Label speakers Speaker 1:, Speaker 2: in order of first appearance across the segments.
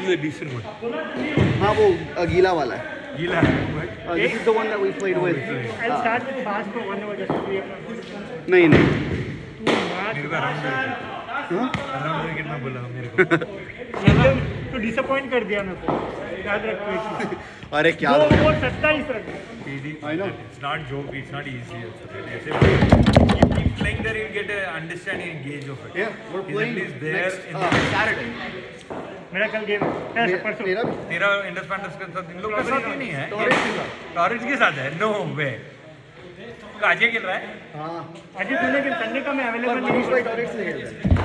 Speaker 1: is a decent one.
Speaker 2: हाँ वो गीला वाला है.
Speaker 1: गीला है.
Speaker 2: This is the one that we played with.
Speaker 3: I'll start with fast for 1 hour just to clear my voice.
Speaker 2: नहीं नहीं.
Speaker 1: मेरे को अराउंड क्रिकेट में बोला मेरे को.
Speaker 3: तो डिसअपॉइंट कर दिया मेरे को. याद रखो.
Speaker 2: अरे क्या?
Speaker 3: वो 27 run.
Speaker 1: I know. It's not joke. It's not easy. ऐसे you keep playing there, you get an understanding and gauge of it.
Speaker 2: Yeah, we're
Speaker 1: He's
Speaker 2: playing
Speaker 1: at least there
Speaker 2: next
Speaker 1: in the
Speaker 2: Saturday.
Speaker 3: मेरा कल game है. परसों.
Speaker 2: मेरा भी.
Speaker 1: तेरा Indus पैंटर्स के साथ इन लोग के साथ ही नहीं है.
Speaker 2: टॉरेंट के साथ.
Speaker 1: टॉरेंट के साथ है. नो वे. अजय खेल रहा है.
Speaker 2: हाँ.
Speaker 3: अजय तूने कि संडे का मैं
Speaker 2: पर
Speaker 3: अवेलेबल
Speaker 2: मनीष भाई टॉरेंट से खेलते हैं.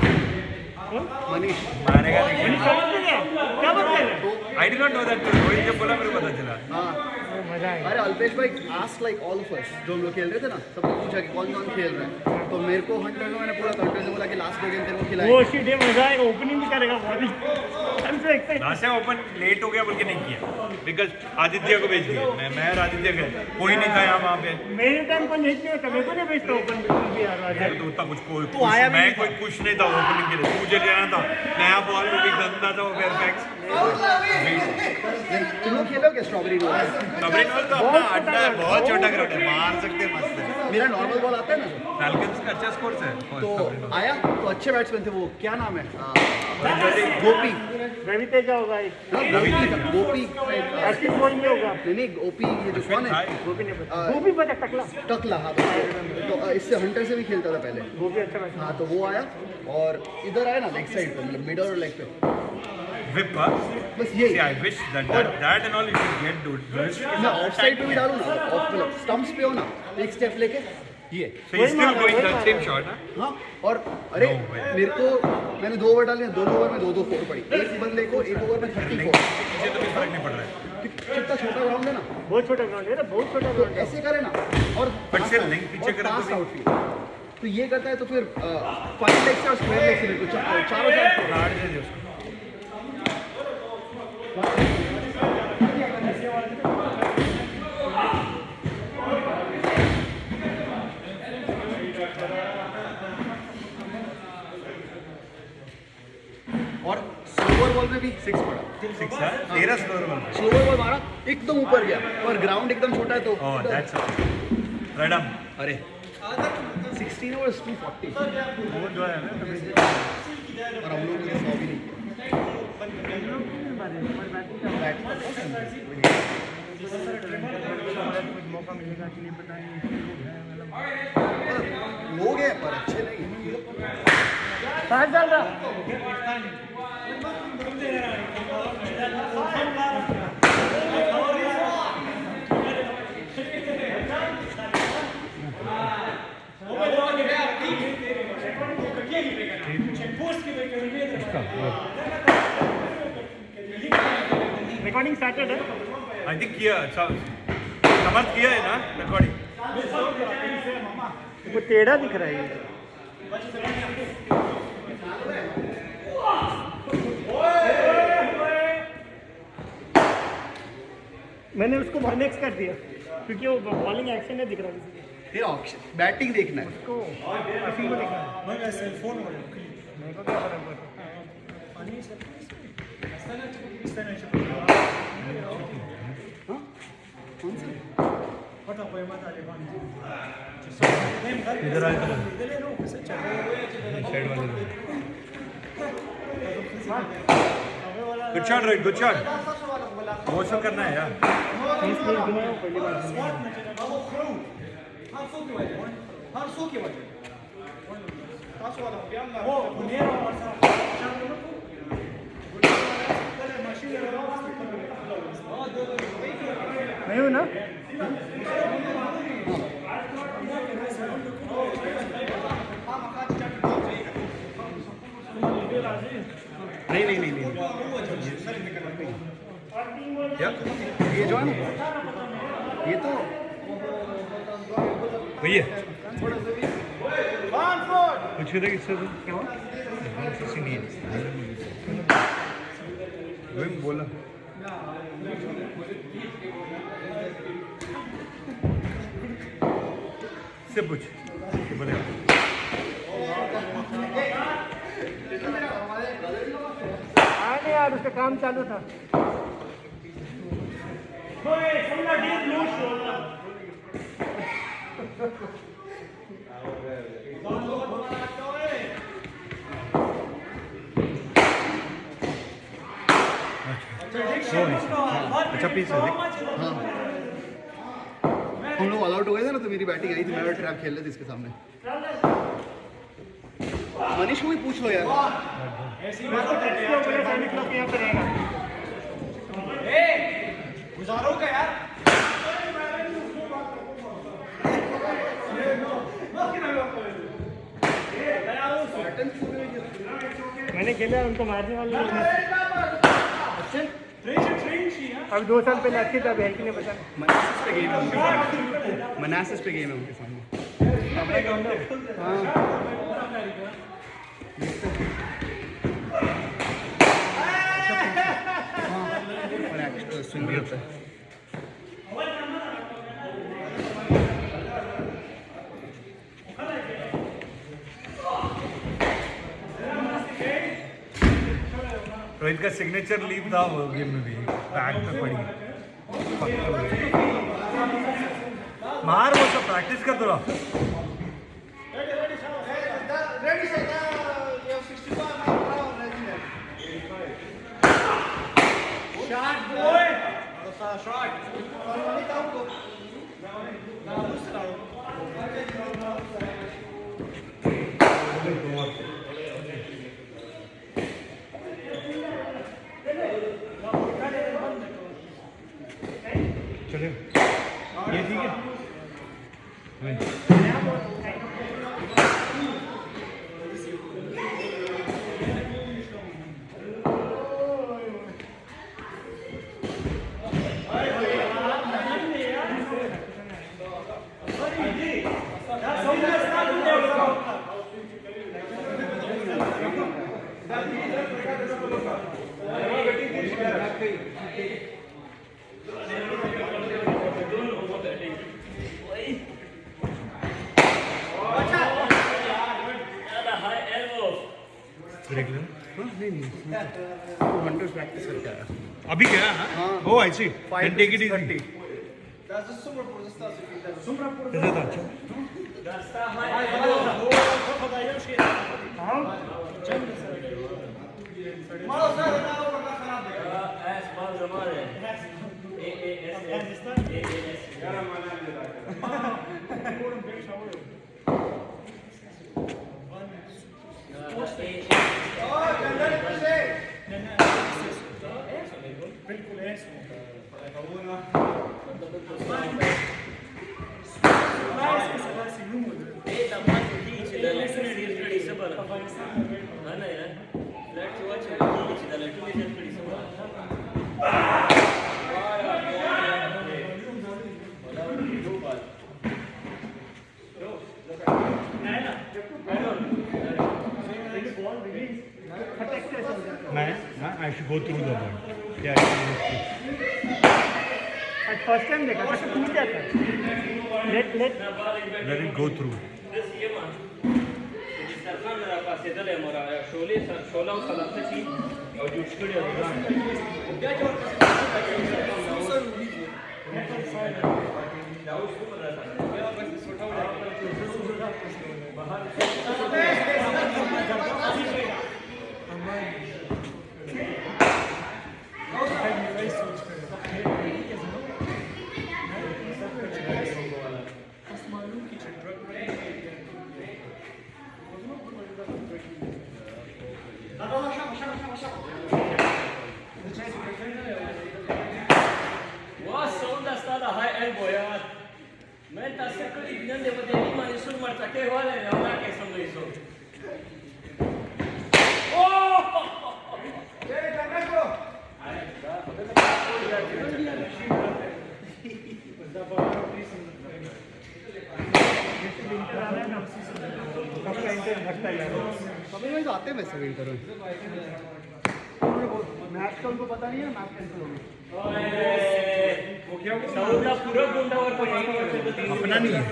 Speaker 2: मनीष.
Speaker 1: मारेगा नहीं.
Speaker 3: क्या बात कर रहे हैं?
Speaker 1: I did not know that. Rohit जब बोला मेरे को पता चला.
Speaker 2: हाँ.
Speaker 3: मजा आएगा.
Speaker 2: अरे अल्पेश भाई ask like all of us जो हम लोग खेल रहे थे ना सबको पूछा कि कौन कौन खेल रहा है तो मेरे को हंटर में मैंने पूरा कंट्रोल से बोला कि लास्ट 2 गेम तेरे को खिलाएंगे.
Speaker 3: वो शिट ये मजा आएगा. ओपनिंग भी करेगा bowling. I'm so excited.
Speaker 1: Last time open late हो गया बोल के नहीं किया. बिकॉज आदित्य को भेज दिया. मैं और आदित्य गए. कोई नहीं था यहाँ वहाँ पे.
Speaker 3: मेरे टाइम पर नहीं होता. मेरे को नहीं भेजता ओपन बिल्कुल भी यार. आज
Speaker 1: तो उतना कुछ कोई
Speaker 2: तू आया भी
Speaker 1: मैं
Speaker 2: नहीं
Speaker 1: कोई खुश नहीं था ओपनिंग के लिए. मुझे जाना था. नया बॉल में भी गंदा था वो फेयरफैक्स.
Speaker 2: तुम लोग खेलोगे स्ट्रॉबेरी रोल?
Speaker 1: कबरी नॉल तो अपना अड्डा है. बहुत छोटा ग्राउंड है. मार सकते हैं मस्त है.
Speaker 2: मेरा नॉर्मल बॉल आता है ना
Speaker 1: फैल्कन्स का अच्छा स्कोर है.
Speaker 2: तो आया तो अच्छे बैट्समैन थे. वो क्या नाम है? गोपी.
Speaker 3: रवि तेजा होगा एक.
Speaker 2: गोपी.
Speaker 3: आशीष मोइन भी होगा.
Speaker 2: नहीं गोपी ये जो कौन है?
Speaker 3: गोपी नहीं पता. गोपी पता टकला.
Speaker 2: टकला. हाँ तो इससे हंटर से भी खेलता था पहले.
Speaker 3: गोपी अच्छा बैट्समैन.
Speaker 2: हाँ तो वो आया और इधर आया ना लेग साइड पे मतलब मिडल और लेग पे
Speaker 1: whip.
Speaker 2: बस
Speaker 1: See,
Speaker 2: यही.
Speaker 1: I wish that and all you should get dude.
Speaker 2: मैं ऑफ साइड पे भी डालूँ ना ऑफ मतलब स्टंप्स पे हो ना एक स्टेप लेके ये.
Speaker 1: So he's still going that same shot, huh?
Speaker 2: हाँ और अरे मेरे को मैंने 2 ओवर डाले. 2 ओवर में 2 4 पड़ी. एक बंदे को 1 ओवर में 34.
Speaker 1: मुझे तो कोई फर्क नहीं पड़ रहा है.
Speaker 2: कितना छोटा ग्राउंड है ना.
Speaker 3: बहुत छोटा ग्राउंड है ना. बहुत छोटा
Speaker 2: तो
Speaker 3: ग्राउंड है.
Speaker 2: ऐसे करे ना और
Speaker 1: But still, link पीछे करे तो भी-
Speaker 2: आउटफील्ड तो ये करता है तो फिर 5 लेग से और स्क्वायर लेग से मेरे को चारों
Speaker 1: हार्ड है जो उसको.
Speaker 2: और स्लोअर बॉल में भी 6 पड़ा.
Speaker 1: 6 है. तेरा स्कोर बन.
Speaker 2: स्लोअर बॉल मारा एकदम ऊपर गया और ग्राउंड एकदम छोटा है तो
Speaker 1: Oh, that's all. Radam.
Speaker 2: अरे 16 ओवर्स 240
Speaker 1: वो जो है ना
Speaker 2: और हम लोग ने 100 भी नहीं किया.
Speaker 3: मौका मिलेगा कि नहीं पता नहीं.
Speaker 2: लोग हैं पर अच्छे नहीं हैं.
Speaker 3: पाँच डाल रहा. रिकॉर्डिंग स्टार्टेड है.
Speaker 1: आई थिंक किया. समझ किया है ना रिकॉर्डिंग.
Speaker 3: वो टेढ़ा दिख रहा है. मैंने उसको 1x कर दिया क्योंकि वो बॉलिंग एक्शन नहीं दिख रहा किसी को.
Speaker 2: तेरा ऑप्शन बैटिंग देखना है.
Speaker 3: उसको असीम को देखना है. मेरे को क्या फर्क पड़ता है.
Speaker 2: हाँ कौन सा?
Speaker 1: इधर आए तो साइड वाले. Good shot right. Good shot. Motion करना है यार.
Speaker 3: 30 मिनट गिने हो पहली बार. नहीं हो ना.
Speaker 2: नहीं.
Speaker 1: या
Speaker 2: ये जो है ना ये तो
Speaker 1: भैया कुछ किधर किससे तो
Speaker 3: क्यों?
Speaker 1: किसी नहीं वही बोला. से पूछ बोले.
Speaker 3: आने यार, उसका काम चालू था।
Speaker 1: अच्छा पीस है देख।
Speaker 2: हाँ हम लोग ऑल आउट हो गए थे ना, तो मेरी बैटिंग आई थी, मैं और ट्रैप खेल रहे थे इसके सामने। मनीष को भी पूछ लो यार।
Speaker 3: यहाँ पे रहेगा।
Speaker 4: गुजारो का यार।
Speaker 3: मैंने खेला, उनको मारने वाले लोग हैं। अब 2 साल पहले अच्छे था, है कि नहीं पता नहीं।
Speaker 2: मनासिस पे गेम है उनके सामने, मनासिस पे गेम है उनके सामने। हाँ हाँ, स्विंग भी होता है।
Speaker 1: रोहित का सिग्नेचर लीव था वो गेम में भी, बैक पे पड़ी। मार वो सब प्रैक्टिस कर थोड़ा। चले ये ठीक है। ब्रेक ले।
Speaker 2: हंड्रेड प्रैक्टिस करके आया।
Speaker 1: अभी क्या?
Speaker 2: हाँ।
Speaker 1: Oh I see. Can take it easy.
Speaker 2: 30.
Speaker 1: कैसा था? अच्छा। I should go through the ball. Yeah,
Speaker 3: first time देखा था, टूट जाता है।
Speaker 1: let it go through.
Speaker 2: कभी तो आते हैं वैसे विंटर में। मैच का उनको पता नहीं है, मैच कैंसिल हो गया।
Speaker 1: अपना नहीं है।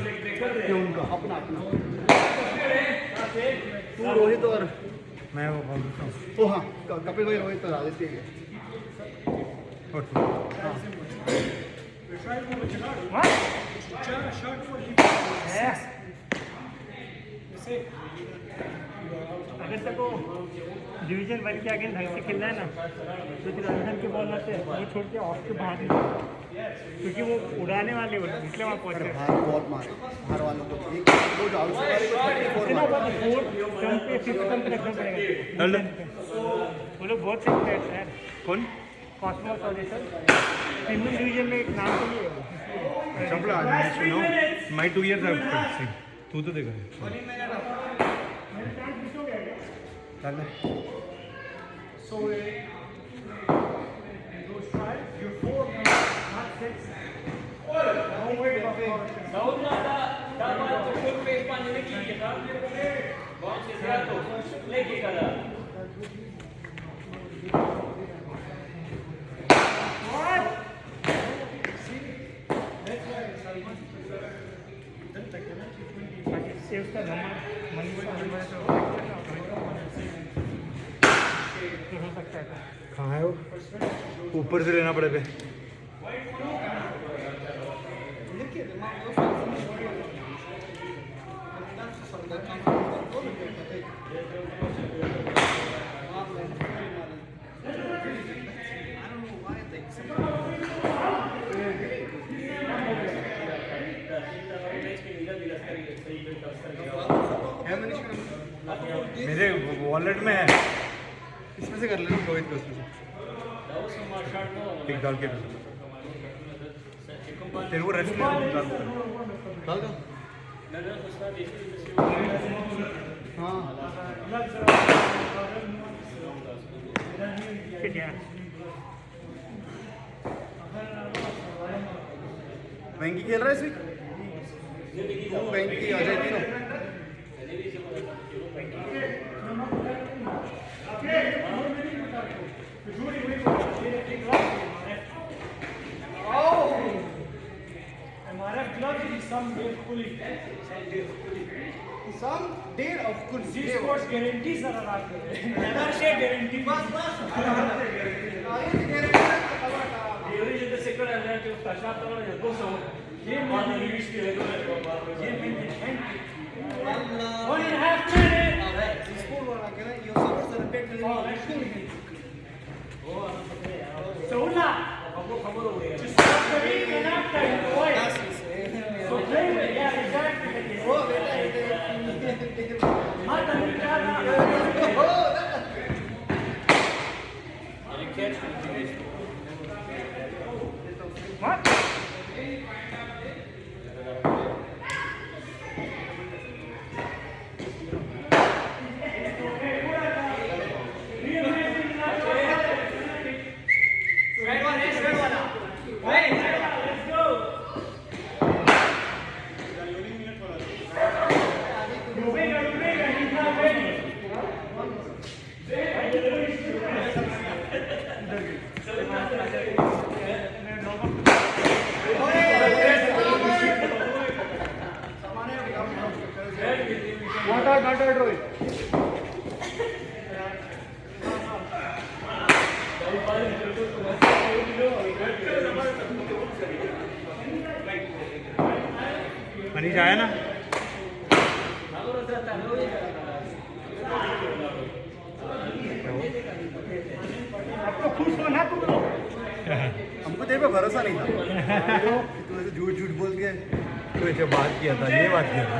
Speaker 2: क्यों उनका अपना अपना। तू रोहित और
Speaker 1: मैं वो बोल देता हूँ
Speaker 2: ओ हाँ, कपिल भाई रोहित तो डाल देते हैं।
Speaker 3: अगर तक वो डिवीजन 1 के आगे ढंग से खेलना है ना तो फिर अंदर के बॉल आते हैं वो छोड़ के ऑफ के बाहर नहीं, क्योंकि वो उड़ाने वाले होते हैं इसलिए वहाँ पहुँच
Speaker 2: अरे
Speaker 3: रहे
Speaker 2: बाहर बहुत मारे, बाहर वालों को एक वो जो आउट वाले को 34 मारे।
Speaker 3: फोर्थ टर्म पे फिफ्थ टर्म पे रखना पड़ेगा वो लोग बहुत सही प्लेयर्स हैं।
Speaker 1: कौन
Speaker 3: कॉस्मोस और ये सब प्रीमियम डिवीजन में एक नाम तो नहीं है वो।
Speaker 1: चपड़ा आज मैं सुनो माय 2 years I've seen तू तो देखा है चल
Speaker 3: So in those tries, you're 4 not 6. Don't worry about it. Saves the number, money का number है तो हो सकता है।
Speaker 1: कहाँ है वो ऊपर से लेना पड़ेगा मेरे वॉलेट में है
Speaker 2: इसमें से कर लेना रोहित को उसमें से।
Speaker 1: एक डाल के तेरे को रेस्ट डाल
Speaker 2: डाल दो। हाँ
Speaker 3: ठीक है।
Speaker 2: वेंकी खेल रहा है इसमें? तू वेंकी अजय तीनों।
Speaker 3: हमारा club is some day fully.
Speaker 2: Some day of cool.
Speaker 3: This sports guarantee sir आप never say guarantee. Theory जिधर से कर रहा है जो कशाप तो ना जो सो ये मानो रिलीज की है ये मैं 1.5 minute.
Speaker 2: स्कूल वाला कहना ये सब सेलिब्रेट करेंगे।
Speaker 3: सोना just stop the ring and up time boy. So play with it. Yeah, exactly.
Speaker 2: ओ बेटा
Speaker 3: मत निकालना। What?
Speaker 2: Not out, Rohit.
Speaker 1: Manish आया ना
Speaker 3: आपको खुश होना तुम लोग।
Speaker 2: हमको तेरे पे भरोसा नहीं था। तू ऐसे झूठ झूठ बोल के
Speaker 1: तो ऐसे बात किया था ये बात किया था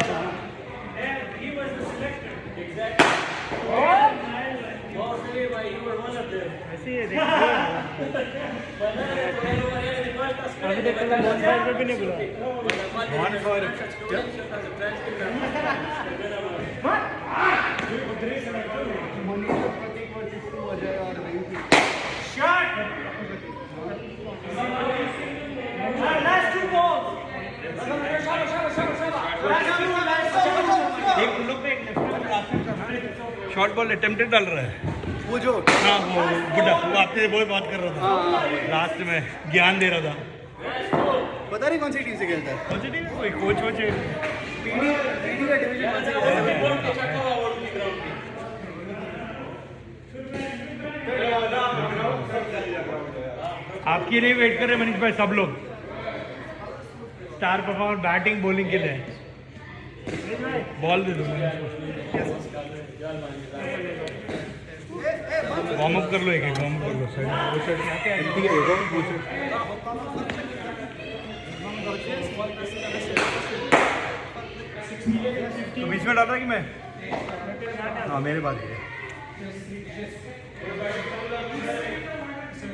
Speaker 3: ऐसे ही है देखिए। अभी तक तो बहुत बार भी नहीं बोला।
Speaker 1: One for
Speaker 2: Manish Prateek versus तू अजय और वेंकी।
Speaker 3: Shot. Last 2 balls.
Speaker 1: एक लोग पे शॉर्ट बॉल अटेम्प्टेड डाल रहा है
Speaker 2: वो जो
Speaker 1: हाँ वो बुढ़ा वो आपसे बहुत बात कर रहा था लास्ट में ज्ञान दे रहा था
Speaker 2: पता नहीं कौन सी टीम से खेलता है।
Speaker 1: कौन सी टीम कोई कोच वोच है
Speaker 2: पीडी का डिवीजन कौन सा खेलता है?
Speaker 1: आपके लिए वेट कर रहे मनीष भाई सब लोग। स्टार परफॉर्मर बैटिंग बॉलिंग के लिए। बॉल दे दो वार्म अप कर लो, एक वार्म अप कर लो। साइड वो साइड में आके ठीक है। तो बीच में डाल रहा कि मैं? हाँ मेरे पास है।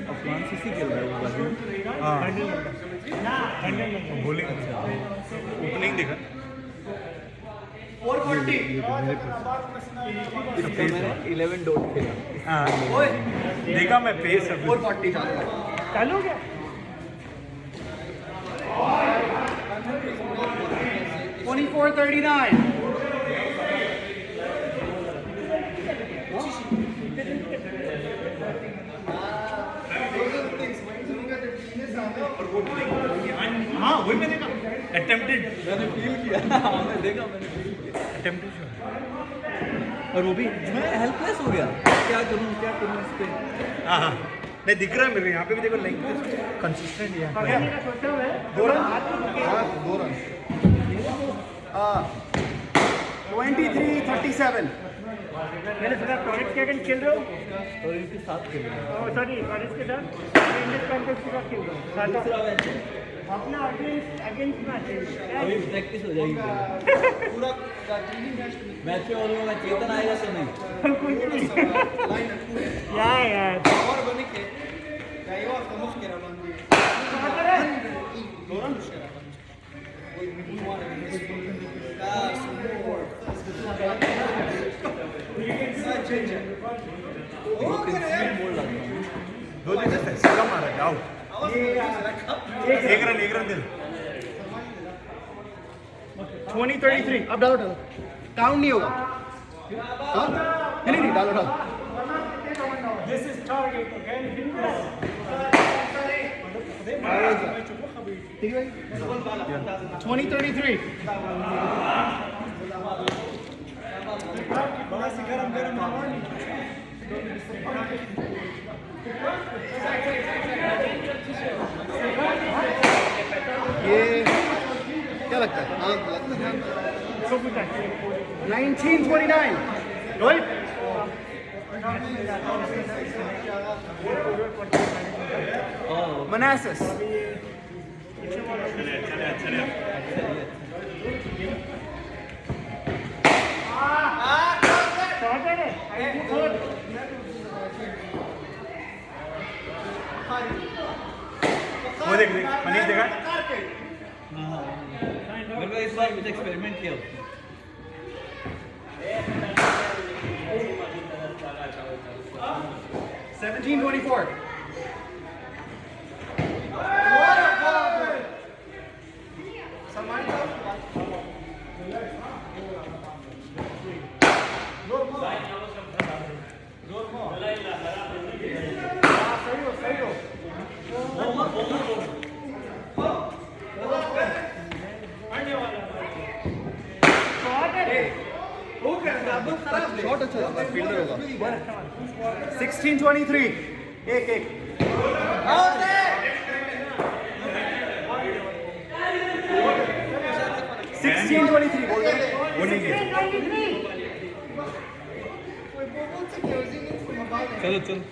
Speaker 2: अफगान सीसी खेल रहा है वो बाजू।
Speaker 1: हाँ बॉलिंग ओपनिंग देखा।
Speaker 2: 440 मैंने 11 डॉट खेला।
Speaker 1: हाँ देखा मैं पेस
Speaker 2: 440
Speaker 3: चालू हो गया।
Speaker 2: 2439
Speaker 1: हाँ वही मैं देखा। अटेम्प्टेड
Speaker 2: मैंने फील किया। मैंने देखा, मैंने फील किया।
Speaker 1: अटेम्प्टेड
Speaker 2: और वो भी मैं हेल्पलेस हो गया, क्या करूं इस पे।
Speaker 1: हाँ हाँ नहीं दिख रहा है मेरे यहाँ पे भी देखो। लेंथ कंसिस्टेंट है।
Speaker 3: पकड़ने का सोचा हुआ है।
Speaker 2: 2 रन। 2 रन। 23-37
Speaker 3: मैंने सुना टॉरेंट के अगेंस्ट खेल रहे हो।
Speaker 2: और इनके साथ खेल रहे हैं।
Speaker 3: सॉरी टॉरेंट के साथ इंडियन पैंथर्स के साथ खेल रहे हो। अपना अगेंस्ट मैच
Speaker 2: अभी प्रैक्टिस हो जाएगी पूरा मैच पे और होगा। चेतन आएगा तो नहीं
Speaker 3: यार
Speaker 2: और बने के कायो मुश्किल है बंदी लोरन मुश्किल है
Speaker 1: दो दिन से सीधा मारा है आउट। एक रन दे।
Speaker 2: 20-33 अब डालो काउंट नहीं होगा। हाँ नहीं डालो
Speaker 3: दिस इज टारगेट ओके।
Speaker 2: ठीक है 20-33 ये क्या लगता है? हाँ लगता है 1929 रोहित Manassas
Speaker 1: वो देख मनीष देखा।
Speaker 2: मेरे को इस बार कुछ एक्सपेरिमेंट किया उसने। 17-24 शॉट अच्छा था, फील्डर होगा। 16-23 एक 16-23 बोल दो।
Speaker 1: वो नहीं किया। चलो चलो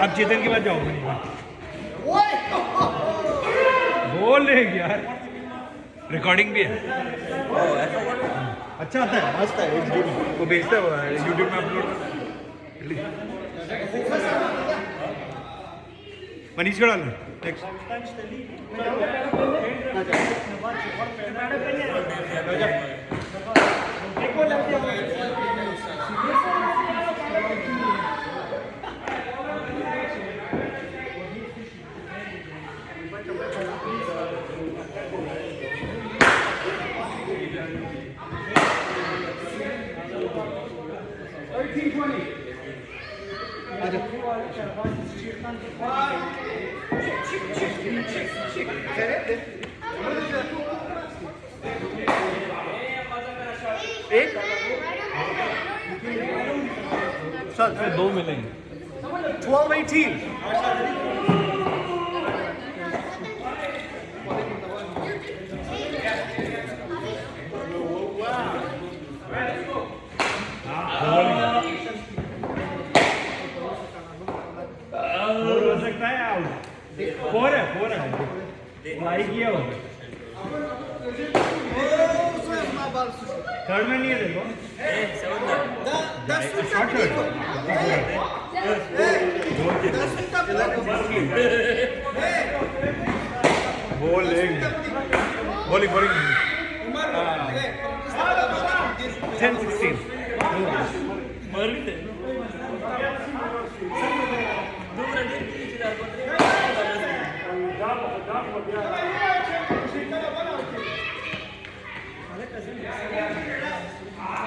Speaker 1: अब चेतन के बाद जाओ मनीष भाई। बोल रहे यार रिकॉर्डिंग भी है। अच्छा आता है मस्त है। HD में वो भेजता है यूट्यूब में अपलोड। मनीष को डालो नेक्स्ट।
Speaker 2: एक चल
Speaker 1: फिर 2 मिलेंगे
Speaker 2: 12-18
Speaker 1: 4 हो सकता है आउट 4 है ट्राई किया होगा थर्ड में नहीं है देखो शॉर्ट बॉलिंग 10-16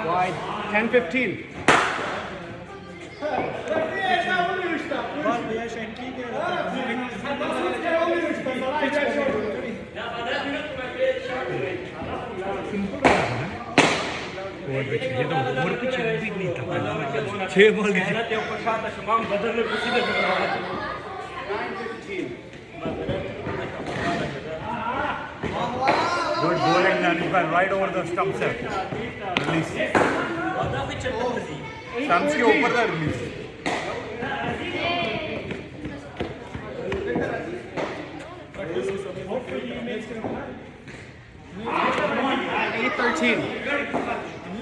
Speaker 2: wide 10-15
Speaker 1: ये तो ओवर पिच भी नहीं था 6 बॉल गुड बॉलिंग नानिफार राइट ओवर द स्टंप से रिलीज स्टंप्स के ऊपर था रिलीज
Speaker 2: 8-13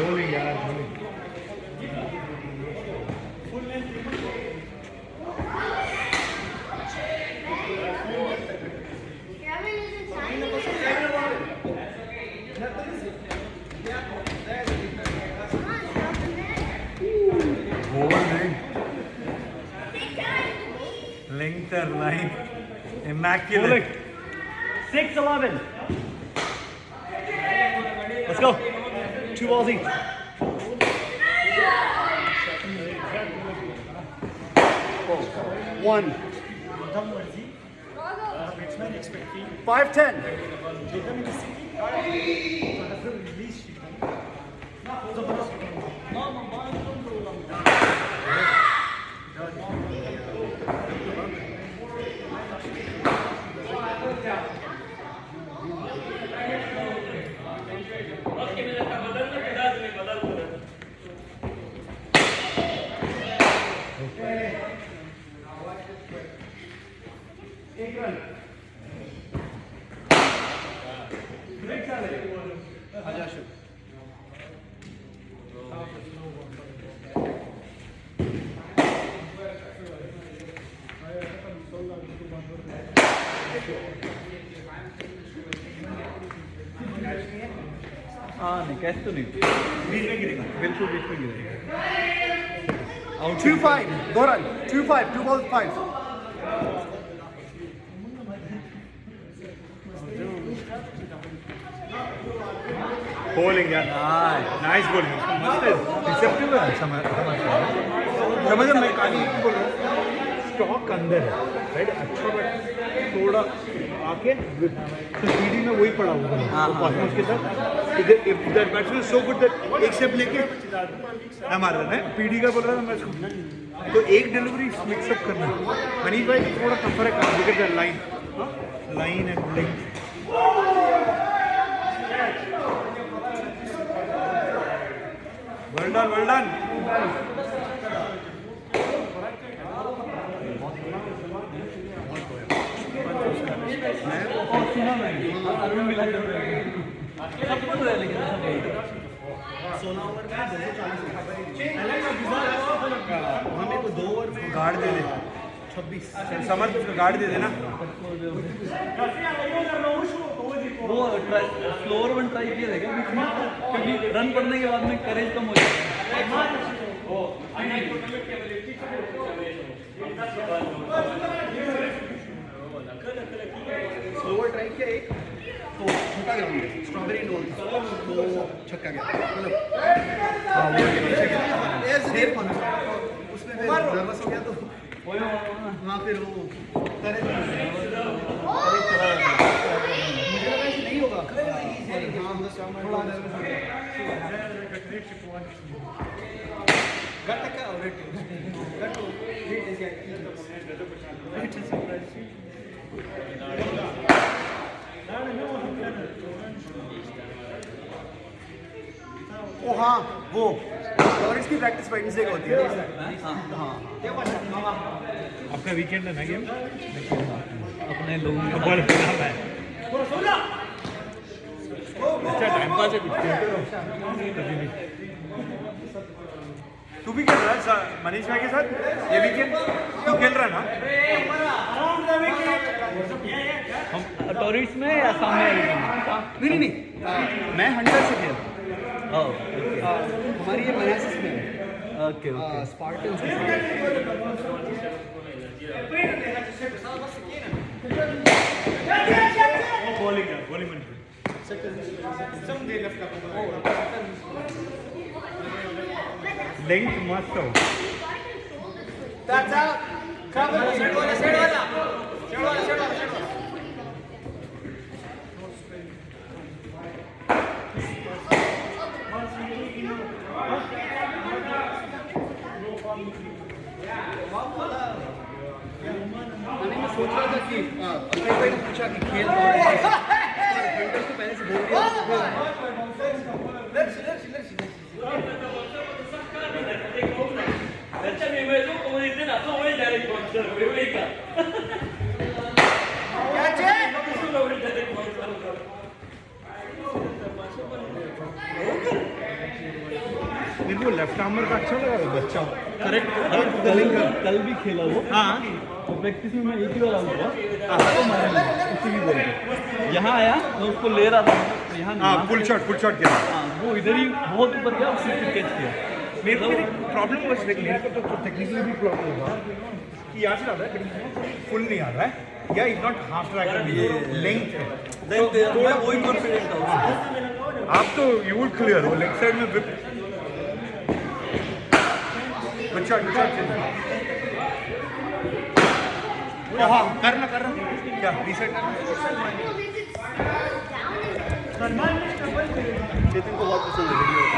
Speaker 1: बॉलिंग यार bowling Length or line, immaculate.
Speaker 2: 6-11 let's go 2 balls each 1 5-10 हाँ नहीं कैसे तो नहीं
Speaker 1: बीच में गिरेगा बिल्कुल बीच में गिरेगा
Speaker 2: 2-5 2 run 2-5 2 balls 5
Speaker 1: बॉलिंग यार नाइस बॉलिंग मस्त है रिसेप्टिव है समझ मैं कहानी बोल रहा हूँ स्टॉक अंदर है राइट अच्छा बट थोड़ा आके तो पीडी में वही पड़ा हुआ है पार्टनर्स के साथ इधर that batsman so good that एक स्टेप लेके ना मार रहा है पीडी का बोल रहा था मैं इसको तो एक डिलीवरी मिक्सअप करना मनीष भाई थोड़ा टफर है काम because that line and link well done guard दे दे 26 समर गार्ड दे देना
Speaker 4: वो फ्लोर वन ट्राई किया रहेगा बीच में क्योंकि रन पड़ने के बाद में करेज कम हो जाता है
Speaker 2: हिट किया एक तो छोटा ग्राउंड है स्ट्रॉबेरी नोल तो छक्का गया मतलब हाँ वो के पीछे गया देर पाना उसमें फिर नर्वस हो गया तो वहाँ फिर वो मुझे लगा ऐसे नहीं होगा हाँ बस थोड़ा नर्वस हो गया ओ हाँ वो और इसकी प्रैक्टिस वेडनेसडे को होती है हाँ
Speaker 1: आपका वीकेंड है ना गेम
Speaker 4: अपने लोगों का
Speaker 1: बॉल खराब है अच्छा टाइम पास है कुछ खेलते रहो कभी भी तू भी खेल रहा है मनीष भाई के साथ ये वीकेंड तू खेल रहा है ना
Speaker 4: हम टूरिस्ट में या सामने
Speaker 2: नहीं मैं हंटर से खेल
Speaker 4: ओह
Speaker 2: हमारी ये मनासिस में है
Speaker 4: ओके ओके
Speaker 2: स्पार्टन्स के
Speaker 1: बॉलिंग लेंथ मस्त हो
Speaker 2: मैं सोच रहा था कि अंकल भाई ने पूछा कि खेल कौन है हंटर को पहले से बोल दिया
Speaker 1: मेरे को लेफ्ट आर्मर का अच्छा लगा बच्चा
Speaker 4: करेक्ट कल भी खेला वो
Speaker 1: हाँ
Speaker 4: तो प्रैक्टिस में मैं एक ही बार आउट हुआ तो मारा उसी की बॉल पे यहाँ आया मैं उसको ले रहा था तो यहाँ
Speaker 1: हाँ फुल शॉट किया
Speaker 4: हाँ वो इधर ही बहुत ऊपर गया उसी को कैच किया
Speaker 1: मेरे को प्रॉब्लम बस मेरे को तो टेक्निकली भी प्रॉब्लम होगा कि यहाँ से आ रहा है फुल नहीं आ रहा है या is not half track length है
Speaker 4: मैं वही कॉन्फिडेंट था
Speaker 1: आप तो यू वुड क्लियर वो लेग साइड में विप गुड शॉट हाँ करना क्या रीसेट करना
Speaker 2: चेतन को बहुत पसंद है वीडियो